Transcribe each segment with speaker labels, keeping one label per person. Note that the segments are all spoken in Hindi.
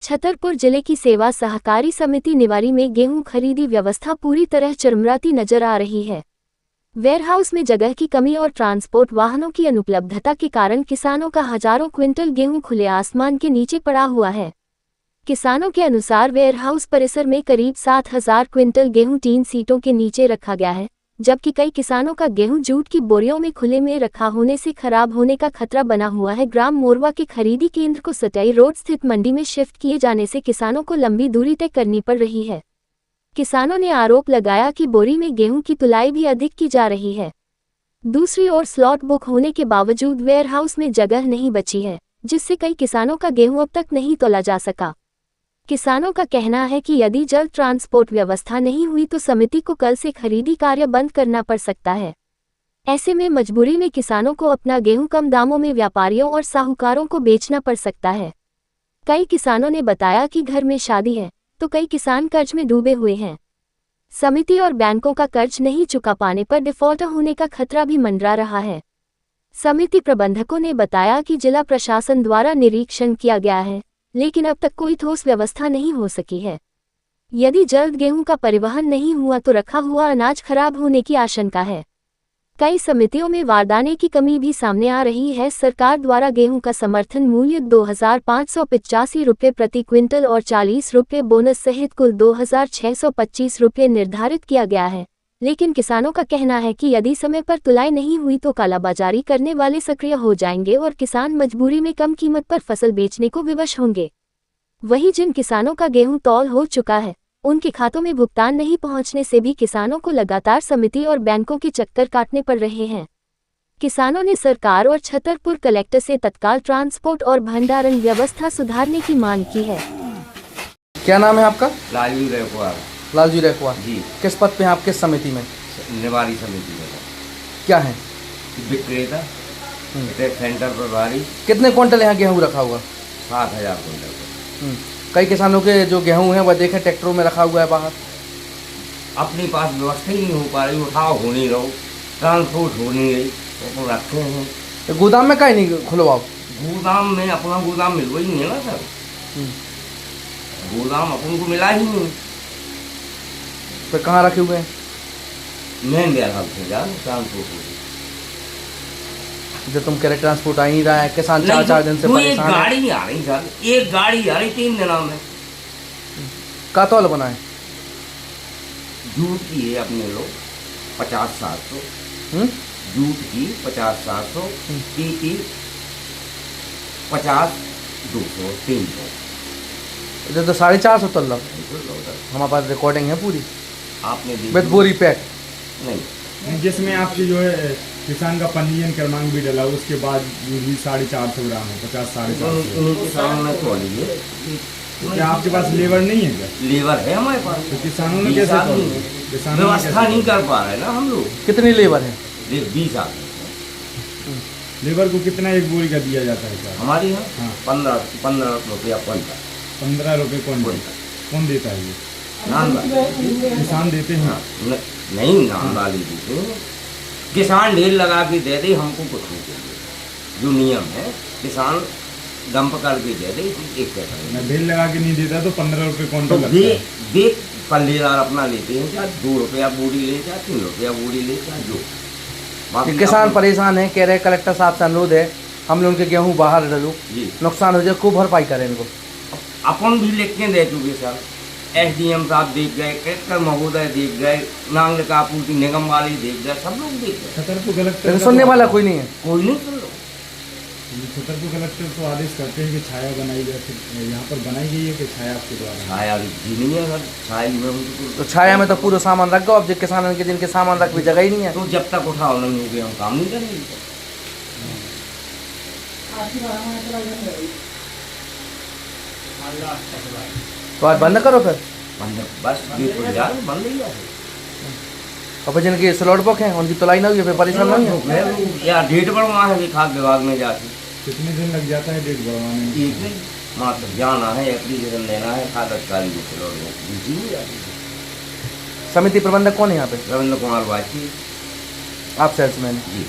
Speaker 1: छतरपुर जिले की सेवा सहकारी समिति निवारी में गेहूं खरीदी व्यवस्था पूरी तरह चरमराती नजर आ रही है। वेयरहाउस में जगह की कमी और ट्रांसपोर्ट वाहनों की अनुपलब्धता के कारण किसानों का हजारों क्विंटल गेहूं खुले आसमान के नीचे पड़ा हुआ है। किसानों के अनुसार वेयरहाउस परिसर में करीब 7,000 क्विंटल गेहूं 3 सीटों के नीचे रखा गया है, जबकि कई किसानों का गेहूं जूट की बोरियों में खुले में रखा होने से खराब होने का खतरा बना हुआ है। ग्राम मोरवा के खरीदी केंद्र को सटाई रोड स्थित मंडी में शिफ्ट किए जाने से किसानों को लंबी दूरी तय करनी पड़ रही है। किसानों ने आरोप लगाया कि बोरी में गेहूं की तुलाई भी अधिक की जा रही है। दूसरी ओर स्लॉट बुक होने के बावजूद वेयरहाउस में जगह नहीं बची है, जिससे कई किसानों का गेहूं अब तक नहीं तोला जा सका। किसानों का कहना है कि यदि जल्द ट्रांसपोर्ट व्यवस्था नहीं हुई तो समिति को कल से खरीदी कार्य बंद करना पड़ सकता है। ऐसे में मजबूरी में किसानों को अपना गेहूं कम दामों में व्यापारियों और साहूकारों को बेचना पड़ सकता है। कई किसानों ने बताया कि घर में शादी है, तो कई किसान कर्ज में डूबे हुए हैं। समिति और बैंकों का कर्ज नहीं चुका पाने पर डिफॉल्ट होने का खतरा भी मंडरा रहा है। समिति प्रबंधकों ने बताया कि जिला प्रशासन द्वारा निरीक्षण किया गया है, लेकिन अब तक कोई ठोस व्यवस्था नहीं हो सकी है। यदि जल्द गेहूं का परिवहन नहीं हुआ तो रखा हुआ अनाज खराब होने की आशंका है। कई समितियों में बारदाने की कमी भी सामने आ रही है। सरकार द्वारा गेहूं का समर्थन मूल्य 2,585 रुपये प्रति क्विंटल और 40 रुपये बोनस सहित कुल 2,625 रुपये निर्धारित किया गया है, लेकिन किसानों का कहना है कि यदि समय पर तुलाई नहीं हुई तो कालाबाजारी करने वाले सक्रिय हो जाएंगे और किसान मजबूरी में कम कीमत पर फसल बेचने को विवश होंगे। वहीं जिन किसानों का गेहूं तौल हो चुका है, उनके खातों में भुगतान नहीं पहुंचने से भी किसानों को लगातार समिति और बैंकों के चक्कर काटने पड़ रहे हैं। किसानों ने सरकार और छतरपुर कलेक्टर से तत्काल ट्रांसपोर्ट और भंडारण व्यवस्था सुधारने की मांग की है।
Speaker 2: क्या नाम है आपका?
Speaker 3: लालजी रेखवार।
Speaker 2: लालजी रेखवार
Speaker 3: जी।
Speaker 2: किस पद पे हैं आप, किस समिति में?
Speaker 3: निवारी समिति में।
Speaker 2: क्या है?
Speaker 3: विक्रेता, सेंटर प्रभारी।
Speaker 2: कितने क्विंटल यहाँ गेहूँ रखा हुआ?
Speaker 3: 7,000 क्विंटल।
Speaker 2: कई किसानों के जो गेहूँ हैं वह देखें ट्रैक्टरों में रखा हुआ है बाहर।
Speaker 3: अपने पास व्यवस्था ही नहीं हो पा रही, उठाओ हो नहीं रहो, ट्रांसपोर्ट हो नहीं रही, तो रखे हैं।
Speaker 2: तो गोदाम में काहे नहीं खुलवाओ?
Speaker 3: गोदाम में अपना गोदाम मिल ही नहीं है ना सर। गोदाम अपन को मिला ही नहीं।
Speaker 2: फिर कहाँ रखे हुए हैं?
Speaker 3: मेन वेयरहाउस से जा ट्रांसपोर्ट हो।
Speaker 2: जो तुम कह रहे ट्रांसपोर्ट आ ही रहा है, किसान 4 दिन से
Speaker 3: एक
Speaker 2: परेशान है।
Speaker 3: गाड़ी आ रही सर, एक गाड़ी आ रही 3 दिनों में।
Speaker 2: का तौल बना है?
Speaker 3: जूट की है अपने लोग 50-700। जूट की 50-700, पीटी 50-200, 300।
Speaker 2: इधर तो 450 तोल हमारे पास रिकॉर्डिंग है पूरी।
Speaker 3: आपने
Speaker 2: विद बोरी पैक
Speaker 3: नहीं,
Speaker 4: जिसमें आपकी जो है किसान का पंजीयन क्रमांक भी डला, उसके बाद भी 450 ग्राम है, 50-450।
Speaker 3: किसानों ने तो लिए।
Speaker 4: क्या आपके पास लेबर नहीं है क्या?
Speaker 3: लेबर है हमारे पास,
Speaker 4: तो किसानों ने कैसे तोला? किसानों ने
Speaker 3: व्यवस्था
Speaker 4: कैसे
Speaker 3: नहीं कर पा रहे ना हम लोग।
Speaker 2: कितनी लेबर है?
Speaker 3: 20 आदमी
Speaker 4: लेबर को कितना एक बोरी का दिया जाता है क्या?
Speaker 3: हमारे यहाँ।
Speaker 4: हाँ।
Speaker 3: 15 रुपया क्विंटल।
Speaker 4: 15 रुपये कौन देता है ये?
Speaker 3: नाम वाले।
Speaker 4: किसान देते हैं।
Speaker 3: हाँ, नहीं नाम वाले देते हैं। किसान ढेर लगा के दे दे, हमको कुछ नहीं चाहिए। जो नियम है किसान डंप करके दे दे, एक पैसा
Speaker 4: ढेर लगा के नहीं देता तो 15 रुपये
Speaker 3: तो
Speaker 4: क्विंटल लगता है।
Speaker 3: दे पल्लेदार अपना लेते हैं, चाहे 2 रुपया बोरी ले, चाहे 3 रुपया बोरी ले, चाहे जो। बाकी
Speaker 2: किसान परेशान है, कह रहे कलेक्टर साहब से अनुरोध है हम लोग उनके गेहूँ बाहर डालूँ, नुकसान हो जाए, खूब भरपाई करें इनको।
Speaker 3: अपन भी लिख के दे चुके सर। SDM साहब देख गए, कलेक्टर महोदय देख गए, नागरिक आपूर्ति निगम वाले देख गए, सब लोग देख गए।
Speaker 4: छतरपुर कलेक्टर
Speaker 2: लेकिन सुनने वाला कोई नहीं है।
Speaker 3: कोई नहीं सुन लो।
Speaker 4: छतरपुर कलेक्टर तो आदेश करते हैं कि छाया बनाई जाए, यहाँ पर बनाई गई है कि छाया आपके द्वारा?
Speaker 3: छाया भी नहीं है सर, छाया में उनको
Speaker 2: तो छाया में तो पूरा सामान रख दो। अब जो किसानों के जिनके सामान रख भी जगह ही नहीं है,
Speaker 3: तो जब तक उठाओ नहीं होगे हम काम नहीं करेंगे।
Speaker 2: तो आज बंद करो फिर।
Speaker 3: बस बंद ही है।
Speaker 2: और फिर जिनकी स्लॉट बुक है उनकी तुलाई ना हुई, फिर परेशान नहीं है।
Speaker 3: या डेट बढ़वा है खाद्य विभाग में जाके।
Speaker 4: कितने दिन लग जाता है डेट बढ़वाने में?
Speaker 3: एक दिन मात्र जाना है, एप्लीकेशन लेना है, खाद्य अधिकारी को स्लॉट।
Speaker 2: समिति प्रबंधक कौन है यहाँ पे?
Speaker 3: रविंद्र कुमार वाची।
Speaker 2: आप सेल्समैन
Speaker 3: जी।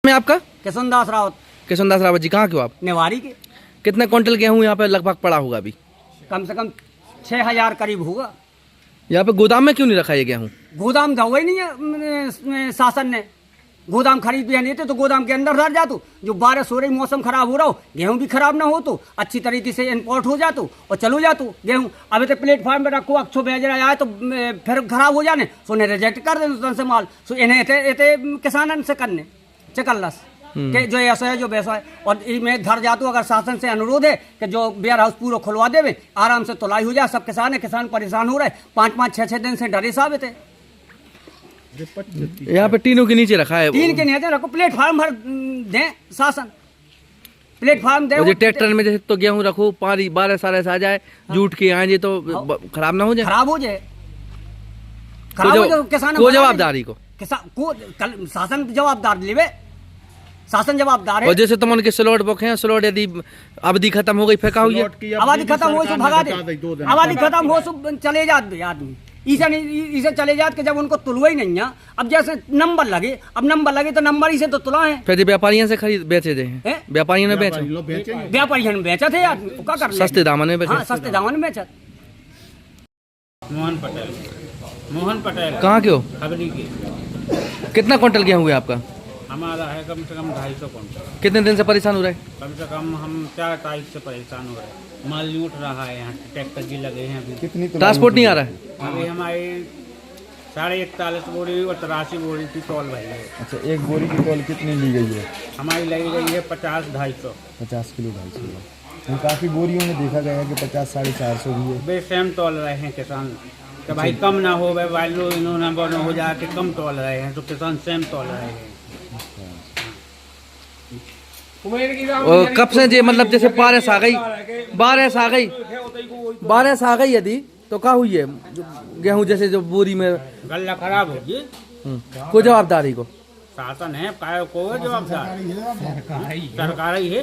Speaker 2: में आपका?
Speaker 5: किशन दास रावत।
Speaker 2: किशनदास रावत जी, कहाँ के हो आप?
Speaker 5: नेवारी के।
Speaker 2: कितने क्विंटल गेहूँ यहाँ पे लगभग पड़ा होगा अभी?
Speaker 5: कम से कम 6,000 करीब होगा।
Speaker 2: यहाँ पे गोदाम में क्यों नहीं रखा ये गेहूँ?
Speaker 5: गोदाम दवा ही नहीं है शासन ने। गोदाम खरीद भी नहीं थे तो गोदाम के अंदर धर जातो, जो बारिश हो रही, मौसम खराब हो रहा हो, गेहूं भी खराब ना हो तो अच्छी तरीके से इंपोर्ट हो जातो और चलो जातो गेहूं। अभी तो प्लेटफॉर्म पे रखो, अच्छो भेज रहा है तो फिर खराब हो जाने सो ने रिजेक्ट कर दे से माल। सो इन्हें एते किसानन से करने चकल्लस के जो ऐसा है जो वैसा है। और मैं धर जातो, अगर शासन से अनुरोध है कि जो वेयर हाउस पूरा खुलवा देवे, आराम से तुलाई हो जाए। सब किसान है, किसान परेशान हो रहे, 5-5, 6-6 दिन से डरे साबित है।
Speaker 2: यहाँ पे टीनों के नीचे रखा है।
Speaker 5: टीन के नीचे रखो, प्लेटफार्म भर दें शासन, प्लेटफार्म दे।
Speaker 2: और ट्रैक्टर में जैसे तो गेहूं रखो, पानी बारिश सारे आ जाए, जूट के आए तो खराब ना हो जाए।
Speaker 5: खराब हो जाए, खराब हो जाए। किसान
Speaker 2: को जवाबदारी को
Speaker 5: किसान को शासन जवाबदार लेवे, शासन जवाबदार है।
Speaker 2: और जैसे तुम उनके स्लॉट बुक हैं, स्लॉट यदि अवधि खत्म हो गई फिर क्या हुई?
Speaker 5: आबादी खत्म हो तो भगा दे, आबादी खत्म हो तो चले जाते आदमी। इसे चले जाते कि जब उनको तुलवा ही नहीं है। अब जैसे नंबर लगे, अब नंबर लगे तो नंबर इसे तो तुला है।
Speaker 2: फिर व्यापारियों से खरीद बेचे थे, व्यापारियों ने बेचे,
Speaker 5: व्यापारियों ने बेचा थे आदमी क्या कर
Speaker 2: सस्ते दामन में बेचे।
Speaker 5: हाँ, सस्ते दामन में बेचा।
Speaker 6: मोहन पटेल
Speaker 2: कहाँ के हो?
Speaker 6: खबरी के।
Speaker 2: कितना क्विंटल गेहूं है आपका?
Speaker 6: हमारा है कम से कम 250 क्विंटल।
Speaker 2: कितने दिन से परेशान हो रहे?
Speaker 6: कम से कम हम 4 तारीख से परेशान हो रहे हैं। माल लूट रहा है, यहाँ ट्रैक्टर जी लगे हैं अभी।
Speaker 4: कितनी
Speaker 2: ट्रांसपोर्ट नहीं आ रहा है?
Speaker 6: अभी हमारी 41.5 बोरी और 83 बोरी की तौल भरी है।
Speaker 4: अच्छा, एक बोरी की तौल कितनी ली गई है?
Speaker 6: हमारी लगी गई है 50-250।
Speaker 4: 50 किलो 250 किलो। काफ़ी बोरियों में देखा गया है कि 50-450 भी है।
Speaker 6: वे सेम तौल रहे हैं किसान कि भाई कम ना हो, भाई वालो इन्होंने हो जाए कि कम तौल रहे हैं, तो किसान सेम तौल रहे हैं।
Speaker 2: और कब से जे मतलब जैसे बारिश आ गई, बारिश आ गई यदि तो क्या हुई है गेहूं जैसे जो बोरी में
Speaker 6: गल्ला खराब होगी?
Speaker 2: को जवाबदारी को
Speaker 6: शासन है, को जवाबदार सरकार ही है।